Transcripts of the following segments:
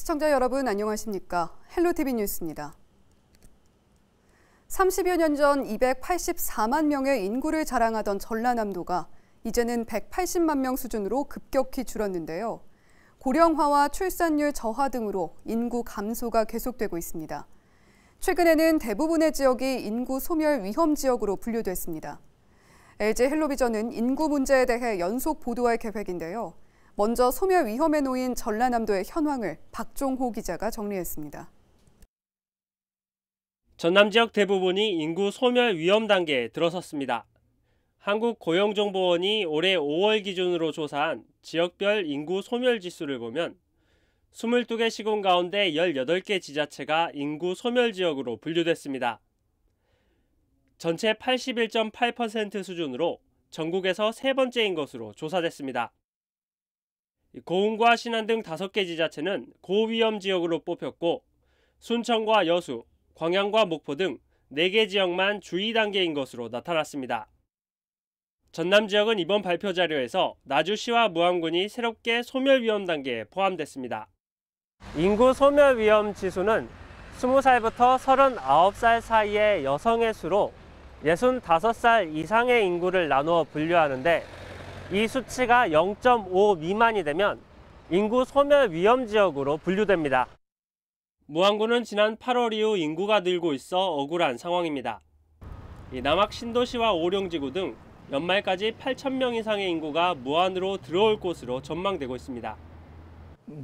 시청자 여러분 안녕하십니까? 헬로티비 뉴스입니다. 30여 년 전 284만 명의 인구를 자랑하던 전라남도가 이제는 180만 명 수준으로 급격히 줄었는데요. 고령화와 출산율 저하 등으로 인구 감소가 계속되고 있습니다. 최근에는 대부분의 지역이 인구 소멸 위험 지역으로 분류됐습니다. LG 헬로비전은 인구 문제에 대해 연속 보도할 계획인데요. 먼저 소멸 위험에 놓인 전라남도의 현황을 박종호 기자가 정리했습니다. 전남 지역 대부분이 인구 소멸 위험 단계에 들어섰습니다. 한국고용정보원이 올해 5월 기준으로 조사한 지역별 인구 소멸 지수를 보면 22개 시군 가운데 18개 지자체가 인구 소멸 지역으로 분류됐습니다. 전체 81.8% 수준으로 전국에서 세 번째인 것으로 조사됐습니다. 고흥과 신안 등 5개 지자체는 고위험 지역으로 뽑혔고 순천과 여수, 광양과 목포 등 4개 지역만 주의 단계인 것으로 나타났습니다. 전남 지역은 이번 발표 자료에서 나주시와 무안군이 새롭게 소멸 위험 단계에 포함됐습니다. 인구 소멸 위험 지수는 20살부터 39살 사이의 여성의 수로 65살 이상의 인구를 나누어 분류하는데 이 수치가 0.5 미만이 되면 인구 소멸 위험 지역으로 분류됩니다. 무안군은 지난 8월 이후 인구가 늘고 있어 억울한 상황입니다. 남학 신도시와 오룡지구 등 연말까지 8,000명 이상의 인구가 무안으로 들어올 것으로 전망되고 있습니다.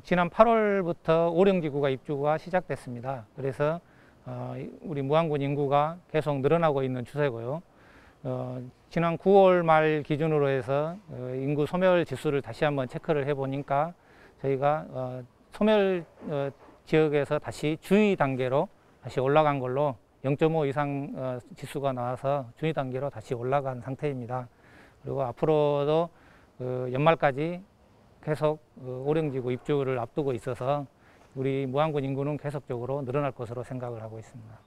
지난 8월부터 오룡지구가 입주가 시작됐습니다. 그래서 우리 무안군 인구가 계속 늘어나고 있는 추세고요. 지난 9월 말 기준으로 해서 인구 소멸 지수를 다시 한번 체크를 해보니까 저희가 소멸 지역에서 다시 주의 단계로 다시 올라간 걸로 0.5 이상 지수가 나와서 주의 단계로 다시 올라간 상태입니다. 그리고 앞으로도 연말까지 계속 오룡지구 입주를 앞두고 있어서 우리 무안군 인구는 계속적으로 늘어날 것으로 생각을 하고 있습니다.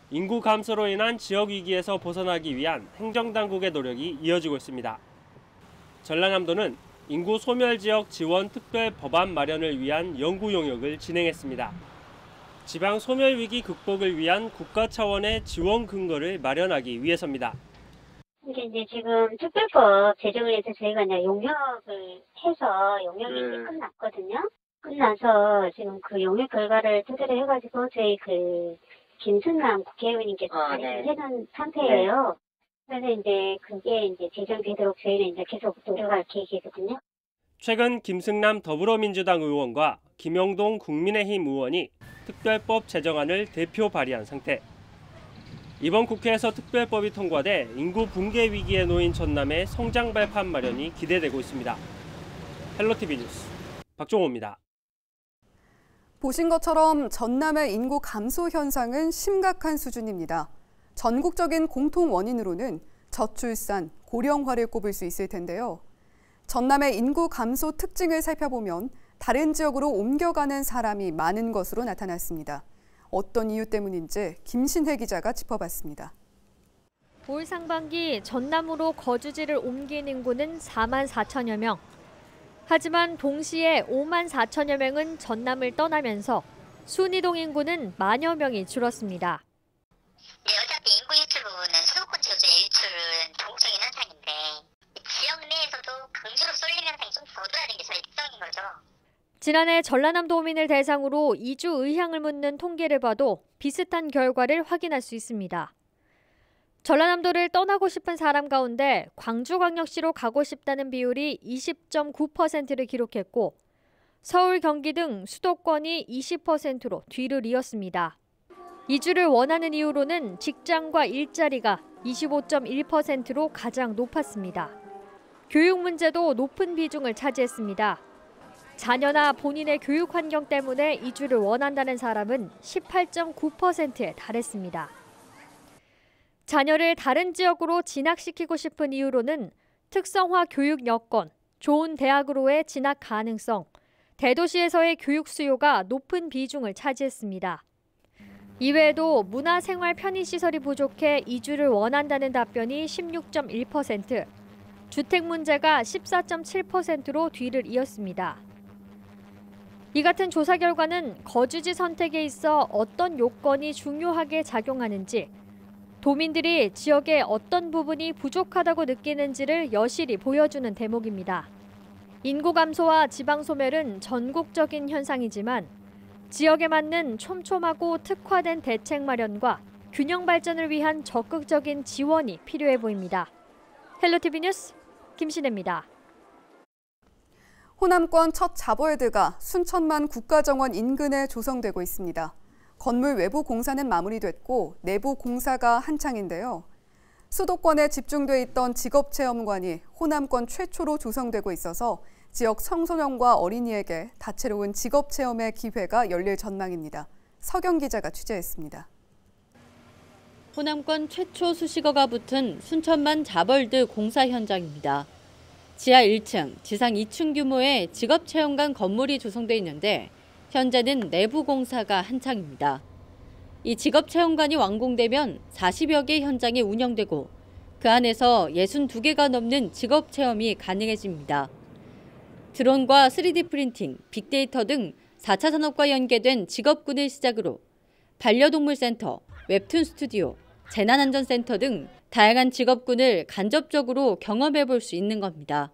인구 감소로 인한 지역 위기에서 벗어나기 위한 행정당국의 노력이 이어지고 있습니다. 전라남도는 인구 소멸 지역 지원 특별 법안 마련을 위한 연구 용역을 진행했습니다. 지방 소멸 위기 극복을 위한 국가 차원의 지원 근거를 마련하기 위해서입니다. 이제 지금 특별법 제정을 해서 저희가 이제 용역을 해서 용역이 이제 끝났거든요. 끝나서 지금 그 용역 결과를 토대로 해가지고 저희 김승남 국회의원님께서 발의를 해놓은 상태예요. 그래서 이제 그게 이제 제정되도록 저희는 이제 계속 노력할 계획이거든요. 최근 김승남 더불어민주당 의원과 김영동 국민의힘 의원이 특별법 제정안을 대표 발의한 상태. 이번 국회에서 특별법이 통과돼 인구 붕괴 위기에 놓인 전남의 성장 발판 마련이 기대되고 있습니다. 헬로티비 뉴스 박종호입니다. 보신 것처럼 전남의 인구 감소 현상은 심각한 수준입니다. 전국적인 공통 원인으로는 저출산, 고령화를 꼽을 수 있을 텐데요. 전남의 인구 감소 특징을 살펴보면 다른 지역으로 옮겨가는 사람이 많은 것으로 나타났습니다. 어떤 이유 때문인지 김신혜 기자가 짚어봤습니다. 올 상반기 전남으로 거주지를 옮긴 인구는 4만 4천여 명. 하지만 동시에 5만 4천여 명은 전남을 떠나면서 순이동 인구는 만여 명이 줄었습니다. 네, 어차피 인구 유출 부분은 수도권 지역의 유출은 동적인 현상인데 지역 내에서도 강주로 쏠리는 현상이 좀 거둬야 게 저희 특성인 거죠. 지난해 전라남도민을 대상으로 이주 의향을 묻는 통계를 봐도 비슷한 결과를 확인할 수 있습니다. 전라남도를 떠나고 싶은 사람 가운데 광주광역시로 가고 싶다는 비율이 20.9%를 기록했고 서울, 경기 등 수도권이 20%로 뒤를 이었습니다. 이주를 원하는 이유로는 직장과 일자리가 25.1%로 가장 높았습니다. 교육 문제도 높은 비중을 차지했습니다. 자녀나 본인의 교육 환경 때문에 이주를 원한다는 사람은 18.9%에 달했습니다. 자녀를 다른 지역으로 진학시키고 싶은 이유로는 특성화 교육 여건, 좋은 대학으로의 진학 가능성, 대도시에서의 교육 수요가 높은 비중을 차지했습니다. 이외에도 문화생활 편의시설이 부족해 이주를 원한다는 답변이 16.1%, 주택 문제가 14.7%로 뒤를 이었습니다. 이 같은 조사 결과는 거주지 선택에 있어 어떤 요건이 중요하게 작용하는지, 도민들이 지역의 어떤 부분이 부족하다고 느끼는지를 여실히 보여주는 대목입니다. 인구 감소와 지방 소멸은 전국적인 현상이지만 지역에 맞는 촘촘하고 특화된 대책 마련과 균형 발전을 위한 적극적인 지원이 필요해 보입니다. 헬로티비 뉴스 김신혜입니다. 호남권 첫 자벌드가 순천만 국가정원 인근에 조성되고 있습니다. 건물 외부 공사는 마무리됐고 내부 공사가 한창인데요. 수도권에 집중돼 있던 직업체험관이 호남권 최초로 조성되고 있어서 지역 청소년과 어린이에게 다채로운 직업체험의 기회가 열릴 전망입니다. 서경 기자가 취재했습니다. 호남권 최초 수식어가 붙은 순천만 자벌드 공사 현장입니다. 지하 1층, 지상 2층 규모의 직업체험관 건물이 조성돼 있는데 현재는 내부 공사가 한창입니다. 이 직업체험관이 완공되면 40여 개 현장이 운영되고 그 안에서 62개가 넘는 직업체험이 가능해집니다. 드론과 3D 프린팅, 빅데이터 등 4차 산업과 연계된 직업군을 시작으로 반려동물 센터, 웹툰 스튜디오, 재난안전센터 등 다양한 직업군을 간접적으로 경험해 볼 수 있는 겁니다.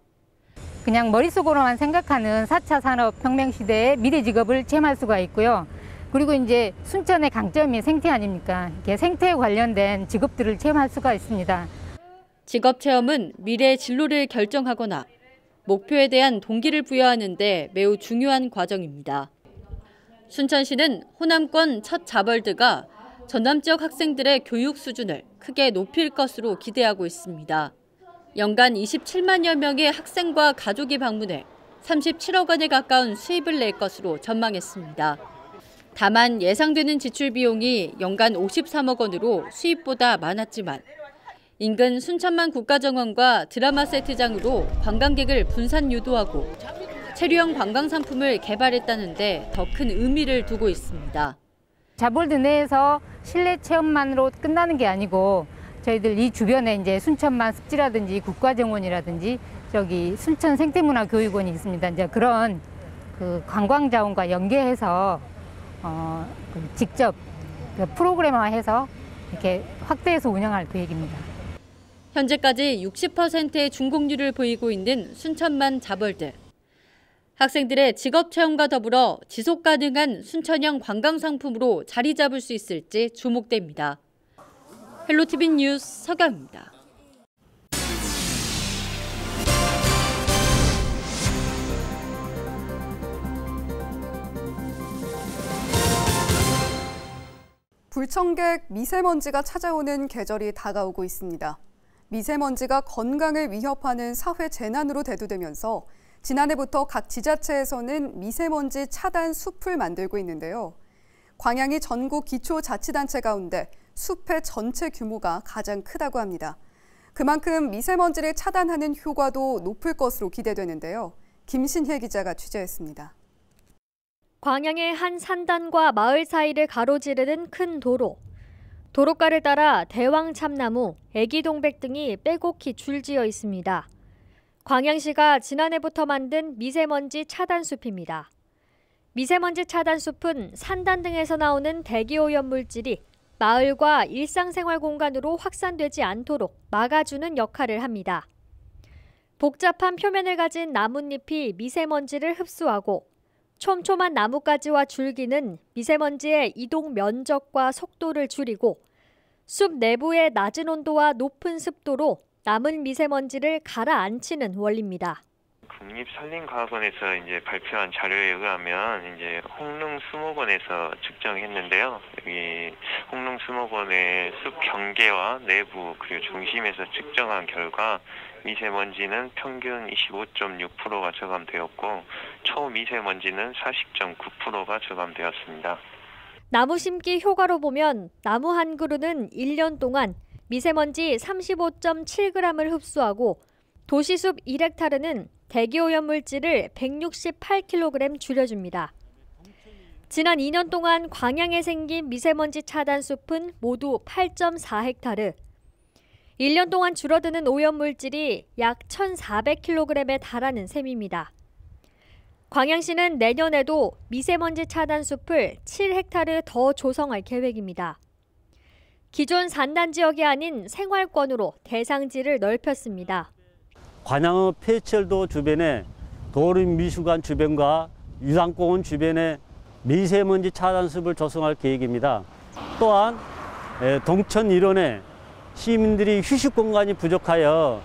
그냥 머릿속으로만 생각하는 4차 산업혁명 시대의 미래 직업을 체험할 수가 있고요. 그리고 이제 순천의 강점이 생태 아닙니까? 이렇게 생태에 관련된 직업들을 체험할 수가 있습니다. 직업체험은 미래의 진로를 결정하거나 목표에 대한 동기를 부여하는 데 매우 중요한 과정입니다. 순천시는 호남권 첫 자벌드가 전남 지역 학생들의 교육 수준을 크게 높일 것으로 기대하고 있습니다. 연간 27만여 명의 학생과 가족이 방문해 37억 원에 가까운 수입을 낼 것으로 전망했습니다. 다만 예상되는 지출 비용이 연간 53억 원으로 수입보다 많았지만 인근 순천만 국가정원과 드라마 세트장으로 관광객을 분산 유도하고 체류형 관광 상품을 개발했다는데 더 큰 의미를 두고 있습니다. 자벌드 내에서 실내 체험만으로 끝나는 게 아니고 저희들 이 주변에 이제 순천만 습지라든지 국가정원이라든지 저기 순천 생태문화교육원이 있습니다. 이제 그런 그 관광 자원과 연계해서 직접 프로그램화해서 이렇게 확대해서 운영할 계획입니다. 현재까지 60%의 준공률을 보이고 있는 순천만 자벌드. 학생들의 직업체험과 더불어 지속가능한 순천형 관광상품으로 자리 잡을 수 있을지 주목됩니다. 헬로티비 뉴스 서경입니다. 불청객 미세먼지가 찾아오는 계절이 다가오고 있습니다. 미세먼지가 건강을 위협하는 사회 재난으로 대두되면서 지난해부터 각 지자체에서는 미세먼지 차단 숲을 만들고 있는데요. 광양이 전국 기초자치단체 가운데 숲의 전체 규모가 가장 크다고 합니다. 그만큼 미세먼지를 차단하는 효과도 높을 것으로 기대되는데요. 김신혜 기자가 취재했습니다. 광양의 한 산단과 마을 사이를 가로지르는 큰 도로. 도로가를 따라 대왕 참나무, 애기동백 등이 빼곡히 줄지어 있습니다. 광양시가 지난해부터 만든 미세먼지 차단숲입니다. 미세먼지 차단숲은 산단 등에서 나오는 대기오염 물질이 마을과 일상생활 공간으로 확산되지 않도록 막아주는 역할을 합니다. 복잡한 표면을 가진 나뭇잎이 미세먼지를 흡수하고 촘촘한 나뭇가지와 줄기는 미세먼지의 이동 면적과 속도를 줄이고 숲 내부의 낮은 온도와 높은 습도로 남은 미세먼지를 가라앉히는 원리입니다. 국립산림과학원에서 이제 발표한 자료에 의하면 이제 홍릉수목원에서 측정했는데요. 여기 홍릉수목원의 숲 경계와 내부 그리고 중심에서 측정한 결과 미세먼지는 평균 25.6%가 저감되었고 초미세먼지는 40.9%가 저감되었습니다. 나무 심기 효과로 보면 나무 한 그루는 1년 동안 미세먼지 35.7g을 흡수하고 도시숲 1헥타르는 대기오염 물질을 168kg 줄여줍니다. 지난 2년 동안 광양에 생긴 미세먼지 차단 숲은 모두 8.4헥타르. 1년 동안 줄어드는 오염 물질이 약 1,400kg에 달하는 셈입니다. 광양시는 내년에도 미세먼지 차단 숲을 7헥타르 더 조성할 계획입니다. 기존 산단 지역이 아닌 생활권으로 대상지를 넓혔습니다. 관양의 폐철도 주변에 도림미술관 주변과 유상공원 주변에 미세먼지 차단숲을 조성할 계획입니다. 또한 동천 일원에 시민들이 휴식 공간이 부족하여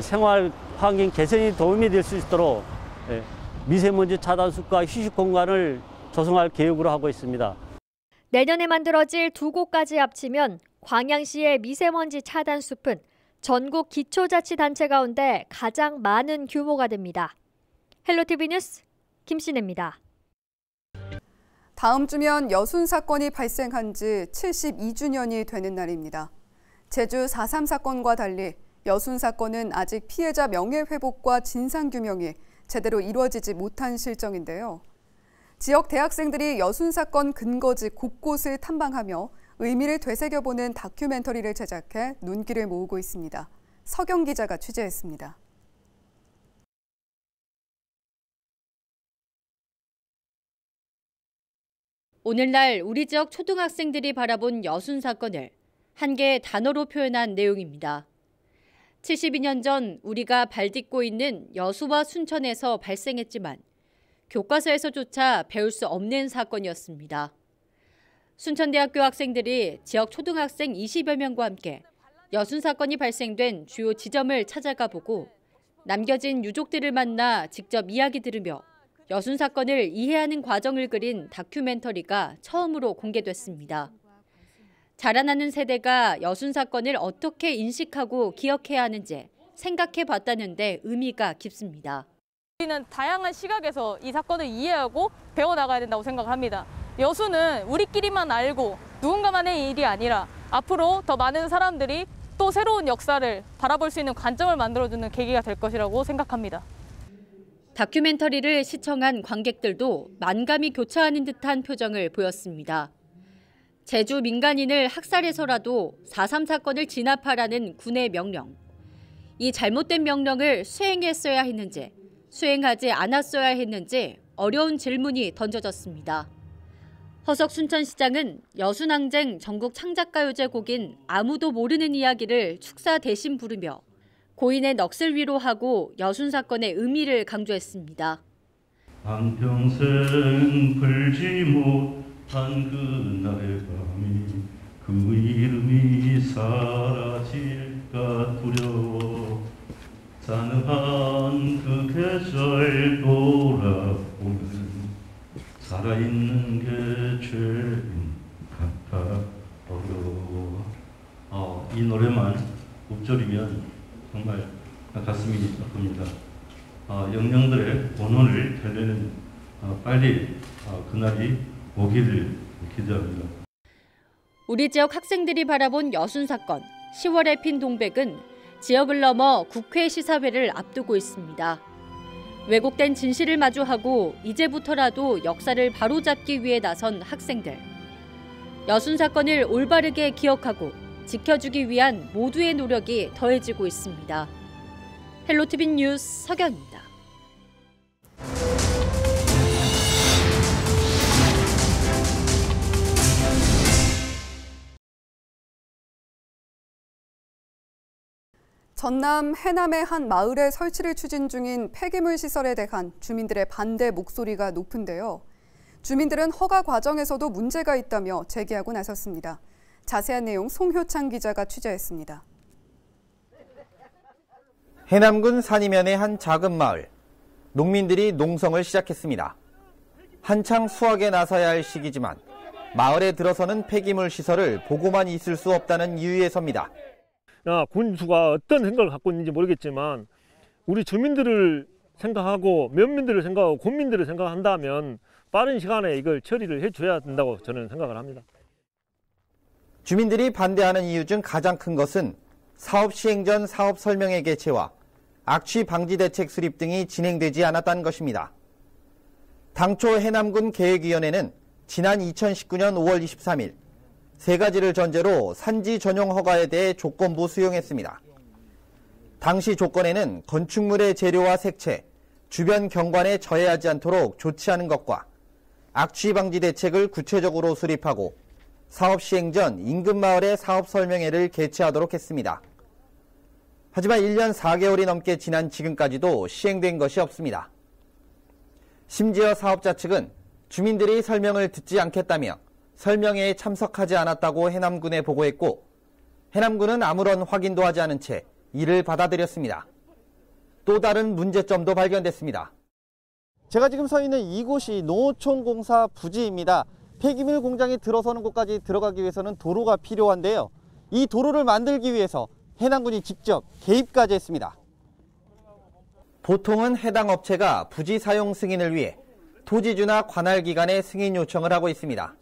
생활 환경 개선에 도움이 될 수 있도록 미세먼지 차단숲과 휴식 공간을 조성할 계획으로 하고 있습니다. 내년에 만들어질 두 곳까지 합치면 광양시의 미세먼지 차단 숲은 전국 기초자치단체 가운데 가장 많은 규모가 됩니다. 헬로티비 뉴스 김신혜입니다. 다음 주면 여순 사건이 발생한 지 72주년이 되는 날입니다. 제주 4.3 사건과 달리 여순 사건은 아직 피해자 명예회복과 진상규명이 제대로 이루어지지 못한 실정인데요. 지역 대학생들이 여순 사건 근거지 곳곳을 탐방하며 의미를 되새겨보는 다큐멘터리를 제작해 눈길을 모으고 있습니다. 서경 기자가 취재했습니다. 오늘날 우리 지역 초등학생들이 바라본 여순 사건을 한 개의 단어로 표현한 내용입니다. 72년 전 우리가 발딛고 있는 여수와 순천에서 발생했지만 교과서에서조차 배울 수 없는 사건이었습니다. 순천대학교 학생들이 지역 초등학생 20여 명과 함께 여순 사건이 발생된 주요 지점을 찾아가 보고 남겨진 유족들을 만나 직접 이야기 들으며 여순 사건을 이해하는 과정을 그린 다큐멘터리가 처음으로 공개됐습니다. 자라나는 세대가 여순 사건을 어떻게 인식하고 기억해야 하는지 생각해 봤다는데 의미가 깊습니다. 우리는 다양한 시각에서 이 사건을 이해하고 배워나가야 된다고 생각합니다. 여수는 우리끼리만 알고 누군가만의 일이 아니라 앞으로 더 많은 사람들이 또 새로운 역사를 바라볼 수 있는 관점을 만들어주는 계기가 될 것이라고 생각합니다. 다큐멘터리를 시청한 관객들도 만감이 교차하는 듯한 표정을 보였습니다. 제주 민간인을 학살해서라도 4.3 사건을 진압하라는 군의 명령. 이 잘못된 명령을 수행했어야 했는지, 수행하지 않았어야 했는지 어려운 질문이 던져졌습니다. 허석 순천시장은 여순항쟁 전국 창작가요제 곡인 아무도 모르는 이야기를 축사 대신 부르며 고인의 넋을 위로하고 여순 사건의 의미를 강조했습니다. 한평생 풀지 못한 그날의 밤이 그 이름이 사라질까 두려워 싸늘한 그 계절 돌아보면 살아있는 게 죄인 같아 어려워. 이 노래만 5절이면 정말 가슴이 아픕니다. 영령들의 원혼을 달래는 빨리 그날이 오기를 기대합니다. 우리 지역 학생들이 바라본 여순 사건, 10월에 핀 동백은 지역을 넘어 국회 시사회를 앞두고 있습니다. 왜곡된 진실을 마주하고 이제부터라도 역사를 바로잡기 위해 나선 학생들. 여순 사건을 올바르게 기억하고 지켜주기 위한 모두의 노력이 더해지고 있습니다. 헬로티비 뉴스 서경입니다. 전남 해남의 한 마을에 설치를 추진 중인 폐기물 시설에 대한 주민들의 반대 목소리가 높은데요. 주민들은 허가 과정에서도 문제가 있다며 제기하고 나섰습니다. 자세한 내용 송효창 기자가 취재했습니다. 해남군 산이면의 한 작은 마을. 농민들이 농성을 시작했습니다. 한창 수확에 나서야 할 시기지만 마을에 들어서는 폐기물 시설을 보고만 있을 수 없다는 이유에 섭니다. 군수가 어떤 생각을 갖고 있는지 모르겠지만 우리 주민들을 생각하고 면민들을 생각하고 군민들을 생각한다면 빠른 시간에 이걸 처리를 해줘야 된다고 저는 생각을 합니다. 주민들이 반대하는 이유 중 가장 큰 것은 사업 시행 전 사업 설명회 개최와 악취 방지 대책 수립 등이 진행되지 않았다는 것입니다. 당초 해남군 계획위원회는 지난 2019년 5월 23일 세 가지를 전제로 산지 전용 허가에 대해 조건부 수용했습니다. 당시 조건에는 건축물의 재료와 색채, 주변 경관에 저해하지 않도록 조치하는 것과 악취 방지 대책을 구체적으로 수립하고 사업 시행 전 인근 마을의 사업 설명회를 개최하도록 했습니다. 하지만 1년 4개월이 넘게 지난 지금까지도 시행된 것이 없습니다. 심지어 사업자 측은 주민들이 설명을 듣지 않겠다며 설명회에 참석하지 않았다고 해남군에 보고했고 해남군은 아무런 확인도 하지 않은 채 이를 받아들였습니다. 또 다른 문제점도 발견됐습니다. 제가 지금 서 있는 이곳이 농어촌공사 부지입니다. 폐기물 공장이 들어서는 곳까지 들어가기 위해서는 도로가 필요한데요. 이 도로를 만들기 위해서 해남군이 직접 개입까지 했습니다. 보통은 해당 업체가 부지 사용 승인을 위해 토지주나 관할기관에 승인 요청을 하고 있습니다.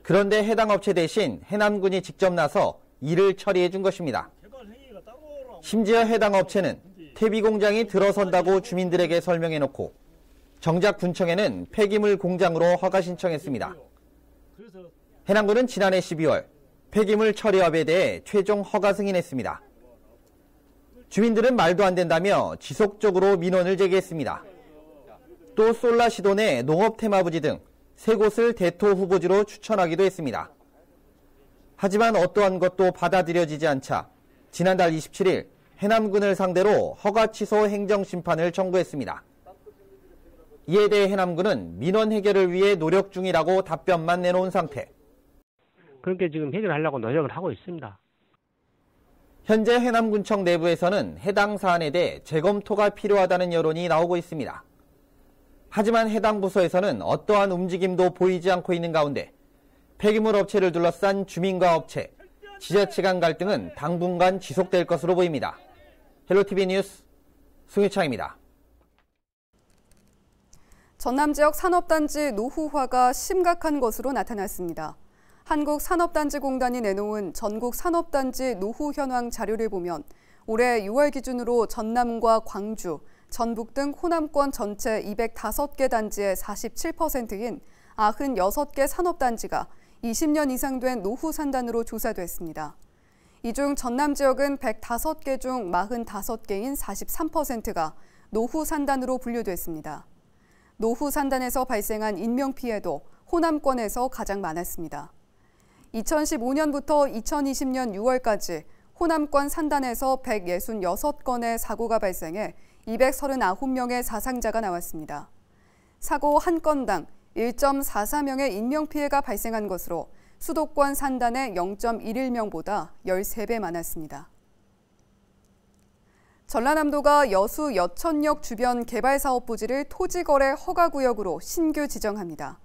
그런데 해당 업체 대신 해남군이 직접 나서 일을 처리해 준 것입니다. 심지어 해당 업체는 퇴비 공장이 들어선다고 주민들에게 설명해 놓고 정작 군청에는 폐기물 공장으로 허가 신청했습니다. 해남군은 지난해 12월 폐기물 처리업에 대해 최종 허가 승인했습니다. 주민들은 말도 안 된다며 지속적으로 민원을 제기했습니다. 또 솔라시도 내 농업 테마부지 등 3곳을 대토 후보지로 추천하기도 했습니다. 하지만 어떠한 것도 받아들여지지 않자 지난달 27일 해남군을 상대로 허가 취소 행정심판을 청구했습니다. 이에 대해 해남군은 민원 해결을 위해 노력 중이라고 답변만 내놓은 상태. 그렇게 지금 해결하려고 노력을 하고 있습니다. 현재 해남군청 내부에서는 해당 사안에 대해 재검토가 필요하다는 여론이 나오고 있습니다. 하지만 해당 부서에서는 어떠한 움직임도 보이지 않고 있는 가운데 폐기물 업체를 둘러싼 주민과 업체, 지자체 간 갈등은 당분간 지속될 것으로 보입니다. 헬로티비 뉴스 송유창입니다. 전남 지역 산업단지 노후화가 심각한 것으로 나타났습니다. 한국산업단지공단이 내놓은 전국 산업단지 노후 현황 자료를 보면 올해 6월 기준으로 전남과 광주, 전북 등 호남권 전체 205개 단지의 47%인 96개 산업단지가 20년 이상 된 노후 산단으로 조사됐습니다. 이 중 전남 지역은 105개 중 45개인 43%가 노후 산단으로 분류됐습니다. 노후 산단에서 발생한 인명피해도 호남권에서 가장 많았습니다. 2015년부터 2020년 6월까지 호남권 산단에서 166건의 사고가 발생해 239명의 사상자가 나왔습니다. 사고 한 건당 1.44명의 인명피해가 발생한 것으로 수도권 산단의 0.11명보다 13배 많았습니다. 전라남도가 여수 여천역 주변 개발사업 부지를 토지거래 허가구역으로 신규 지정합니다.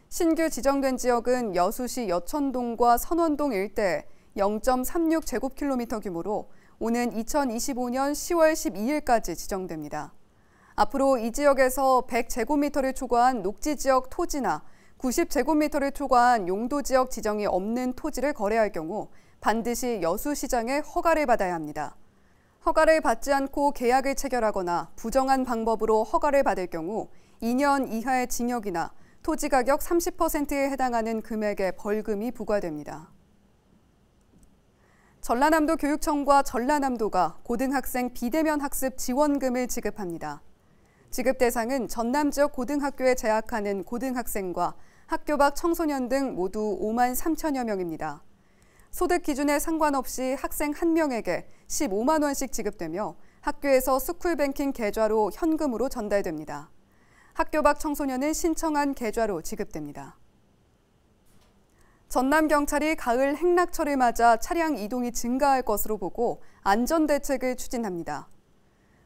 신규 지정된 지역은 여수시 여천동과 선원동 일대에 0.36제곱킬로미터 규모로 오는 2025년 10월 12일까지 지정됩니다. 앞으로 이 지역에서 100제곱미터를 초과한 녹지지역 토지나 90제곱미터를 초과한 용도지역 지정이 없는 토지를 거래할 경우 반드시 여수시장의 허가를 받아야 합니다. 허가를 받지 않고 계약을 체결하거나 부정한 방법으로 허가를 받을 경우 2년 이하의 징역이나 토지 가격 30%에 해당하는 금액의 벌금이 부과됩니다. 전라남도 교육청과 전라남도가 고등학생 비대면 학습 지원금을 지급합니다. 지급 대상은 전남 지역 고등학교에 재학하는 고등학생과 학교 밖 청소년 등 모두 5만 3천여 명입니다. 소득 기준에 상관없이 학생 1명에게 15만 원씩 지급되며 학교에서 스쿨뱅킹 계좌로 현금으로 전달됩니다. 학교 밖 청소년은 신청한 계좌로 지급됩니다. 전남경찰이 가을 행락철을 맞아 차량 이동이 증가할 것으로 보고 안전대책을 추진합니다.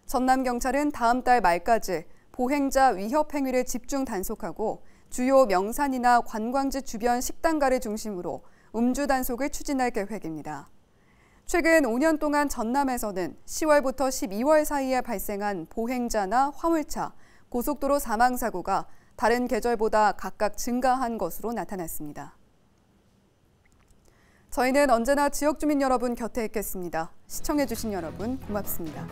전남경찰은 다음 달 말까지 보행자 위협 행위를 집중 단속하고 주요 명산이나 관광지 주변 식당가를 중심으로 음주 단속을 추진할 계획입니다. 최근 5년 동안 전남에서는 10월부터 12월 사이에 발생한 보행자나 화물차, 고속도로 사망사고가 다른 계절보다 각각 증가한 것으로 나타났습니다. 저희는 언제나 지역 주민 여러분 곁에 있겠습니다. 시청해주신 여러분 고맙습니다.